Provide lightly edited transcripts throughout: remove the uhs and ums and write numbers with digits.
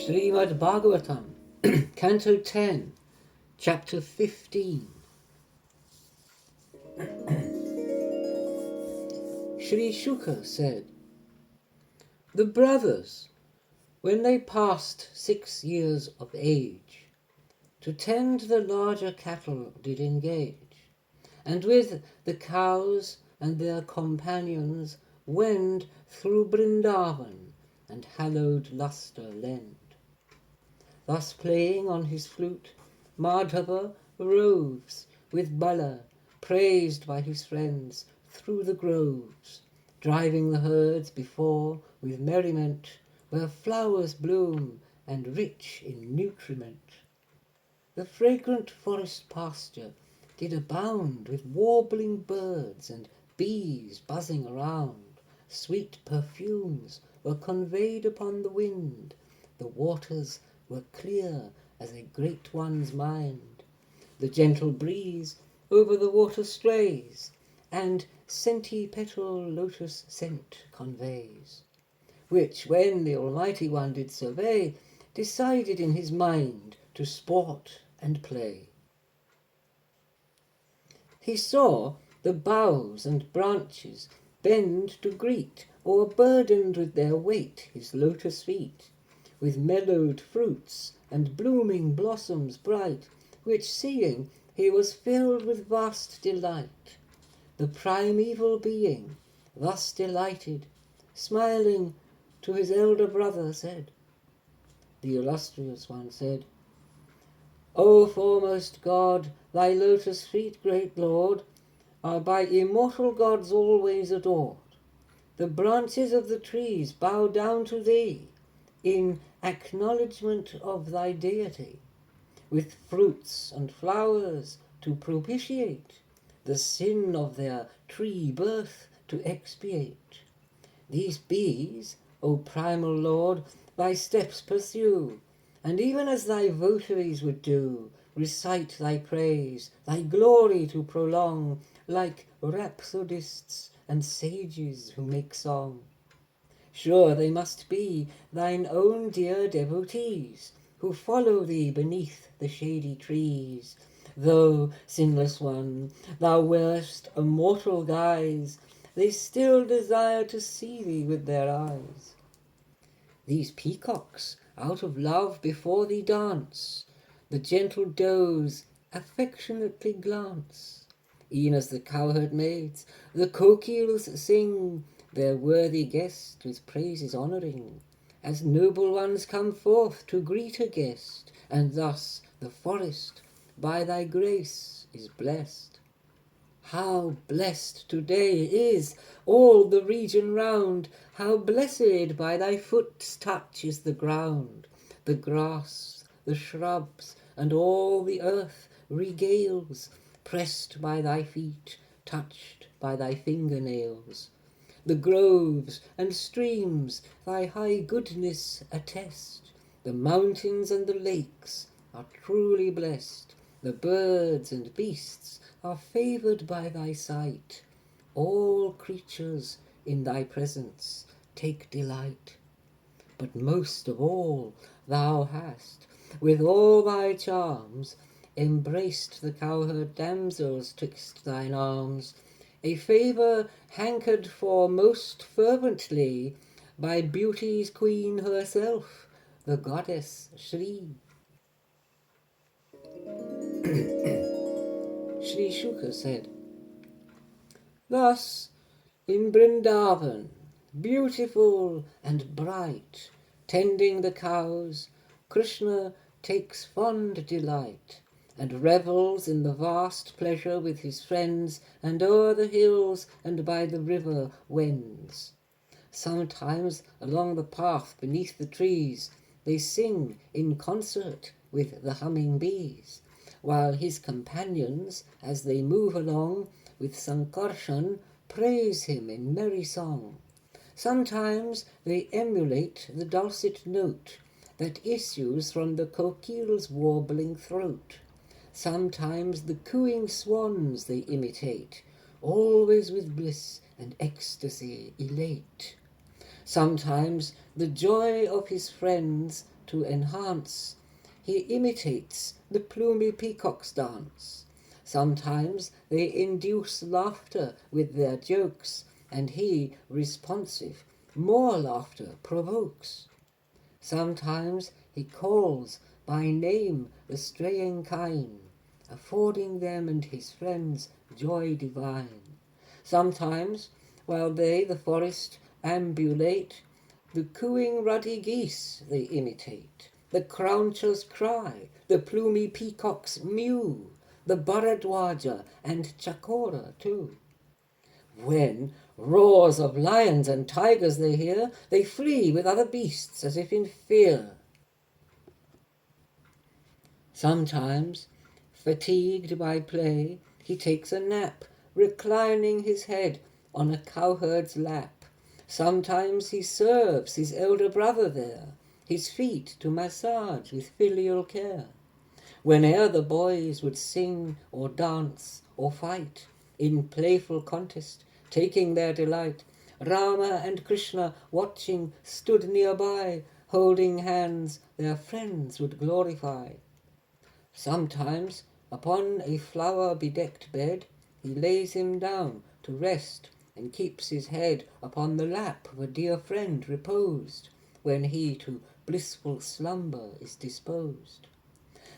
Srimad Bhagavatam, Canto 10, Chapter 15. Sri Shuka said, "The brothers, when they passed 6 years of age, to tend the larger cattle did engage, and with the cows and their companions wend through Brindavan and hallowed lustre lend. Thus playing on his flute, Madhava roves with Bala, praised by his friends, through the groves, driving the herds before with merriment, where flowers bloom and rich in nutriment. The fragrant forest pasture did abound with warbling birds and bees buzzing around. Sweet perfumes were conveyed upon the wind. The waters were clear as a great one's mind. The gentle breeze over the water strays, and centupetal lotus scent conveys, which when the Almighty One did survey, decided in his mind to sport and play. He saw the boughs and branches bend to greet, o'erburdened with their weight, his lotus feet, with mellowed fruits and blooming blossoms bright, which seeing he was filled with vast delight. The primeval being, thus delighted, smiling to his elder brother said, the illustrious one said, "O foremost God, thy lotus feet, great Lord, are by immortal gods always adored. The branches of the trees bow down to thee in acknowledgement of thy deity, with fruits and flowers to propitiate, the sin of their tree birth to expiate. These bees, O primal Lord, thy steps pursue, and even as thy votaries would do, recite thy praise, thy glory to prolong, like rhapsodists and sages who make song. Sure they must be thine own dear devotees, who follow thee beneath the shady trees. Though, sinless one, thou wearest a mortal guise, they still desire to see thee with their eyes. These peacocks out of love before thee dance, the gentle does affectionately glance. E'en as the cowherd maids, the coquilles sing, their worthy guest with praises honouring, as noble ones come forth to greet a guest, and thus the forest by thy grace is blessed. How blessed today is all the region round, how blessed by thy foot's touch is the ground. The grass, the shrubs, and all the earth regales, pressed by thy feet, touched by thy fingernails. The groves and streams thy high goodness attest. The mountains and the lakes are truly blessed. The birds and beasts are favoured by thy sight. All creatures in thy presence take delight. But most of all thou hast, with all thy charms, embraced the cowherd damsels twixt thine arms, a favour hankered for most fervently by beauty's queen herself, the goddess Sri. Sri Shuka said, "Thus in Brindavan, beautiful and bright, tending the cows, Krishna takes fond delight, and revels in the vast pleasure with his friends, and o'er the hills and by the river wends. Sometimes along the path beneath the trees they sing in concert with the humming bees, while his companions, as they move along, with Sankarshan praise him in merry song. Sometimes they emulate the dulcet note that issues from the coquille's warbling throat. Sometimes the cooing swans they imitate, always with bliss and ecstasy elate. Sometimes the joy of his friends to enhance, he imitates the plumy peacock's dance. Sometimes they induce laughter with their jokes, and he, responsive, more laughter provokes. Sometimes he calls by name the straying kine, affording them and his friends joy divine. Sometimes, while they the forest ambulate, the cooing ruddy geese they imitate, the croucher's cry, the plumy peacock's mew, the Bharadwaja and Chakora too. When roars of lions and tigers they hear, they flee with other beasts as if in fear. Sometimes, fatigued by play, he takes a nap, reclining his head on a cowherd's lap. Sometimes he serves his elder brother there, his feet to massage with filial care. Whene'er the boys would sing or dance or fight, in playful contest, taking their delight, Rama and Krishna, watching, stood nearby, holding hands, their friends would glorify. Sometimes, upon a flower-bedecked bed, he lays him down to rest, and keeps his head upon the lap of a dear friend reposed, when he to blissful slumber is disposed.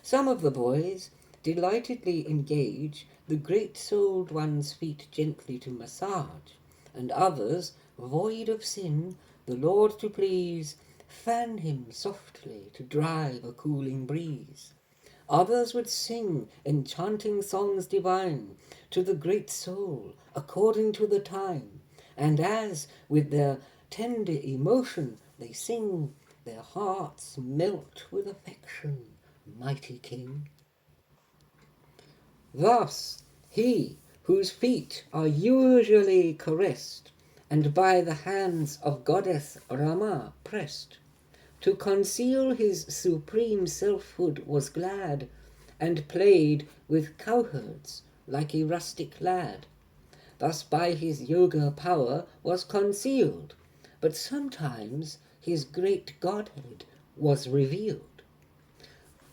Some of the boys delightedly engage the great-souled one's feet gently to massage, and others, void of sin, the Lord to please, fan him softly to drive a cooling breeze. Others would sing enchanting songs divine to the great soul according to the time, and as with their tender emotion they sing, their hearts melt with affection, mighty King. Thus he whose feet are usually caressed, and by the hands of goddess Rama pressed, to conceal his supreme selfhood was glad, and played with cowherds like a rustic lad. Thus by his yoga power was concealed, but sometimes his great godhead was revealed.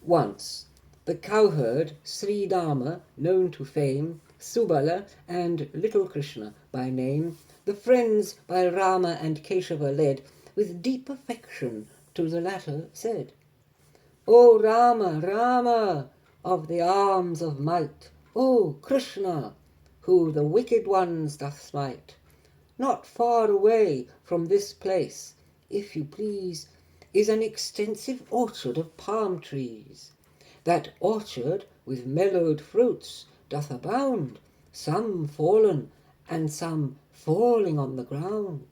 Once the cowherd Sri Dharma, known to fame, Subala and little Krishna by name, the friends by Rama and Keshava led, with deep affection to the latter said, O Rama, Rama, of the arms of might, O Krishna, who the wicked ones doth smite, not far away from this place, if you please, is an extensive orchard of palm trees. That orchard with mellowed fruits doth abound, some fallen and some falling on the ground.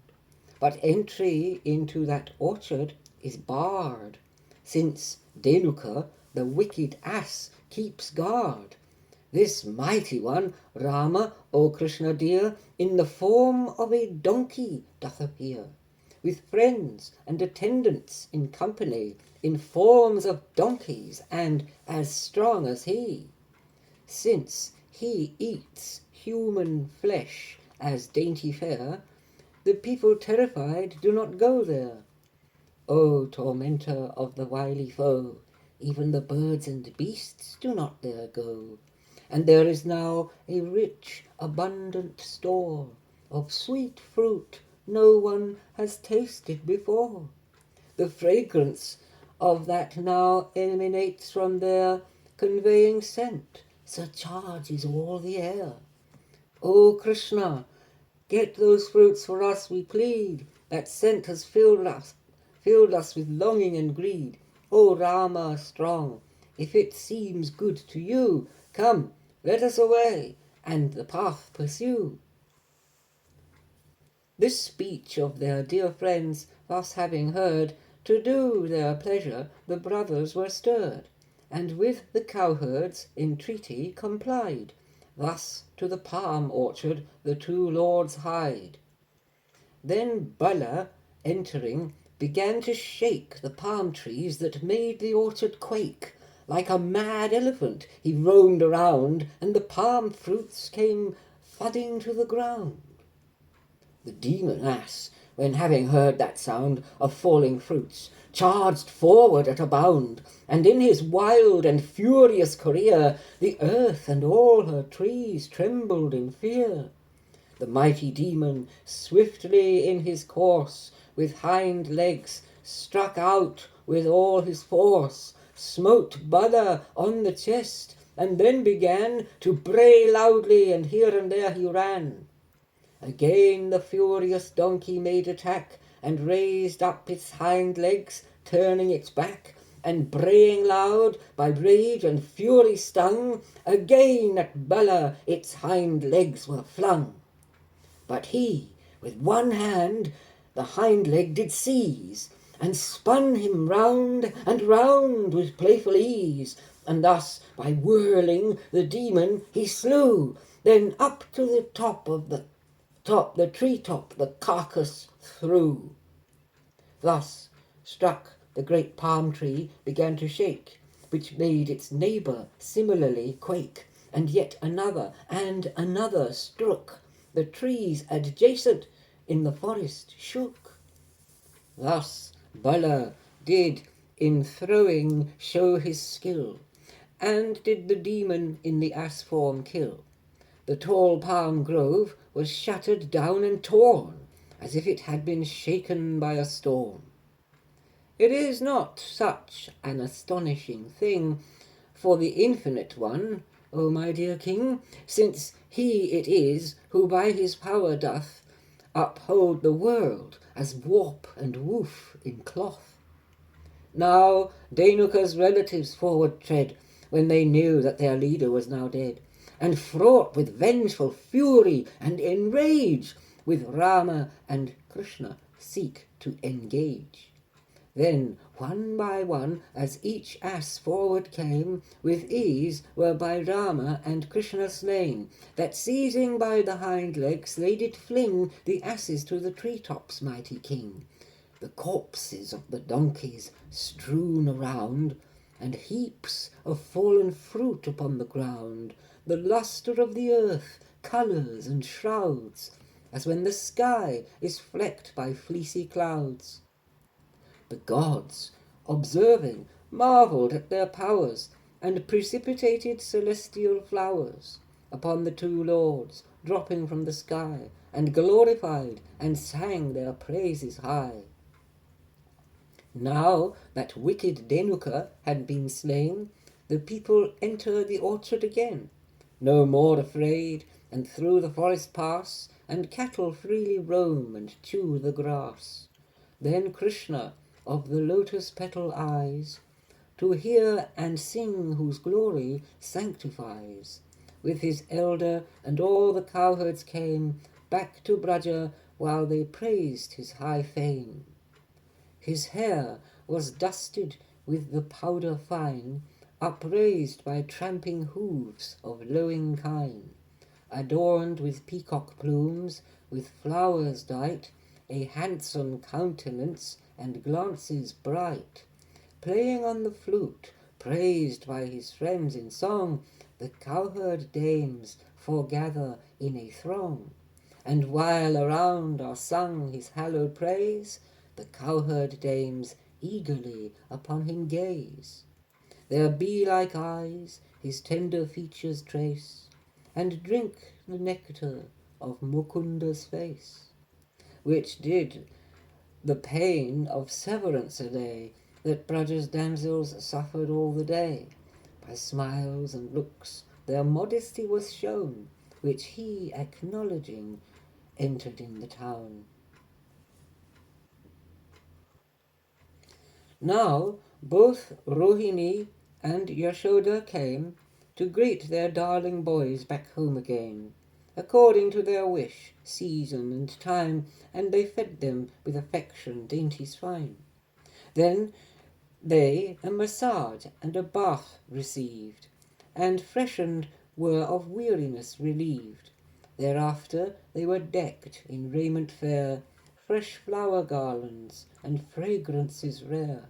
But entry into that orchard is barred, since Denuka, the wicked ass, keeps guard. This mighty one, Rama, O Krishna dear, in the form of a donkey doth appear, with friends and attendants in company, in forms of donkeys, and as strong as he. Since he eats human flesh as dainty fare, the people terrified do not go there. O tormentor of the wily foe, even the birds and beasts do not there go. And there is now a rich, abundant store of sweet fruit no one has tasted before. The fragrance of that now emanates from there, conveying scent, surcharges all the air. O Krishna, get those fruits for us, we plead. That scent has filled us with longing and greed. O Rama strong, if it seems good to you, come, let us away, and the path pursue. This speech of their dear friends thus having heard, to do their pleasure the brothers were stirred, and with the cowherds' entreaty complied. Thus to the palm orchard the two lords hied. Then Bala, entering, began to shake the palm trees that made the orchard quake. Like a mad elephant he roamed around, and the palm fruits came thudding to the ground. The demon ass, when having heard that sound of falling fruits, charged forward at a bound, and in his wild and furious career, the earth and all her trees trembled in fear. The mighty demon, swiftly in his course, with hind legs, struck out with all his force, smote Bala on the chest, and then began to bray loudly, and here and there he ran. Again the furious donkey made attack, and raised up its hind legs, turning its back, and braying loud, by rage and fury stung, again at Bala its hind legs were flung. But he, with one hand, the hind leg did seize, and spun him round and round with playful ease, and thus by whirling the demon he slew. Then up to the the tree-top, the carcass threw. Thus struck, the great palm tree began to shake, which made its neighbour similarly quake, and yet another and another strook. The trees adjacent in the forest shook. Thus Bala did in throwing show his skill, and did the demon in the ass form kill. The tall palm grove was shattered down and torn, as if it had been shaken by a storm. It is not such an astonishing thing for the Infinite One, O my dear King, since he it is who by his power doth uphold the world as warp and woof in cloth. Now Dhenuka's relatives forward tread, when they knew that their leader was now dead, and fraught with vengeful fury and enrage, with Rama and Krishna seek to engage. Then, one by one, as each ass forward came, with ease were by Rama and Krishna slain, that seizing by the hind legs they did fling the asses to the tree-tops, mighty king. The corpses of the donkeys strewn around, and heaps of fallen fruit upon the ground, the lustre of the earth, colours and shrouds, as when the sky is flecked by fleecy clouds. The gods, observing, marvelled at their powers, and precipitated celestial flowers upon the two lords, dropping from the sky, and glorified and sang their praises high. Now that wicked Dhenuka had been slain, the people enter the orchard again, no more afraid, and through the forest pass, and cattle freely roam and chew the grass. Then Krishna, of the lotus petal eyes, to hear and sing whose glory sanctifies, with his elder and all the cowherds came back to Braja, while they praised his high fame. His hair was dusted with the powder fine, upraised by tramping hooves of lowing kine, adorned with peacock plumes, with flowers dight, a handsome countenance and glances bright. Playing on the flute, praised by his friends in song, the cowherd dames foregather in a throng. And while around are sung his hallowed praise, the cowherd dames eagerly upon him gaze. Their bee-like eyes his tender features trace, and drink the nectar of Mukunda's face, which did the pain of severance allay, that Braja's damsels suffered all the day. By smiles and looks their modesty was shown, which he, acknowledging, entered in the town. Now both Rohini and Yashoda came to greet their darling boys back home again, according to their wish, season and time, and they fed them with affection dainties fine. Then they a massage and a bath received, and freshened were of weariness relieved. Thereafter they were decked in raiment fair, fresh flower garlands and fragrances rare.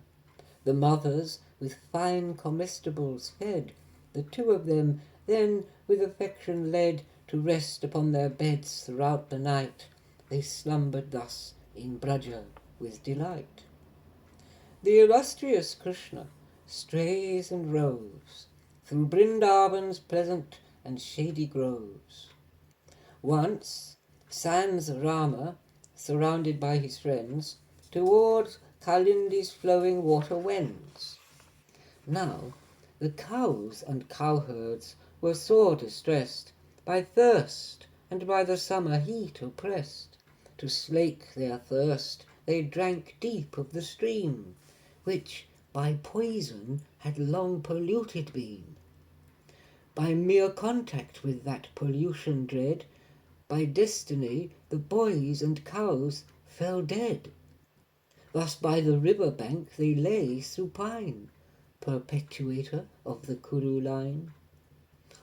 The mothers with fine comestibles fed, the two of them then with affection led to rest upon their beds throughout the night. They slumbered thus in Braja with delight. The illustrious Krishna strays and roves through Brindaban's pleasant and shady groves. Once, sans Rama, surrounded by his friends, towards Kalindi's flowing water wends. Now, the cows and cowherds were sore distressed, by thirst and by the summer heat oppressed. To slake their thirst, they drank deep of the stream, which by poison had long polluted been. By mere contact with that pollution dread, by destiny the boys and cows fell dead. Thus by the river bank they lay supine, perpetuator of the Kuru line.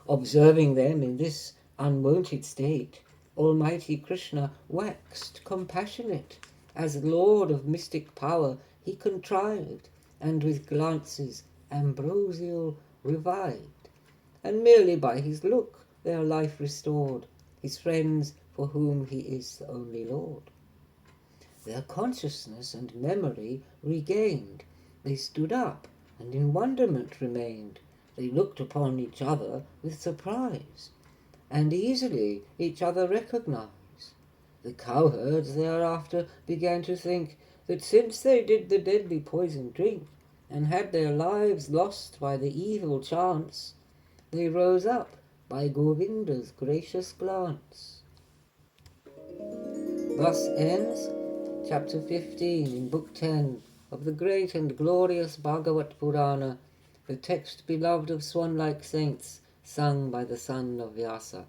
Observing them in this unwonted state, Almighty Krishna waxed compassionate. As Lord of mystic power he contrived, and with glances ambrosial revived, and merely by his look their life restored, his friends for whom he is the only Lord. Their consciousness and memory regained, they stood up and in wonderment remained. They looked upon each other with surprise, and easily each other recognized. The cowherds thereafter began to think that since they did the deadly poison drink, and had their lives lost by the evil chance, they rose up by Govinda's gracious glance. Thus ends Chapter 15 in Book 10 of the great and glorious Bhagavat Purana, the text beloved of swan-like saints, sung by the son of Vyasa.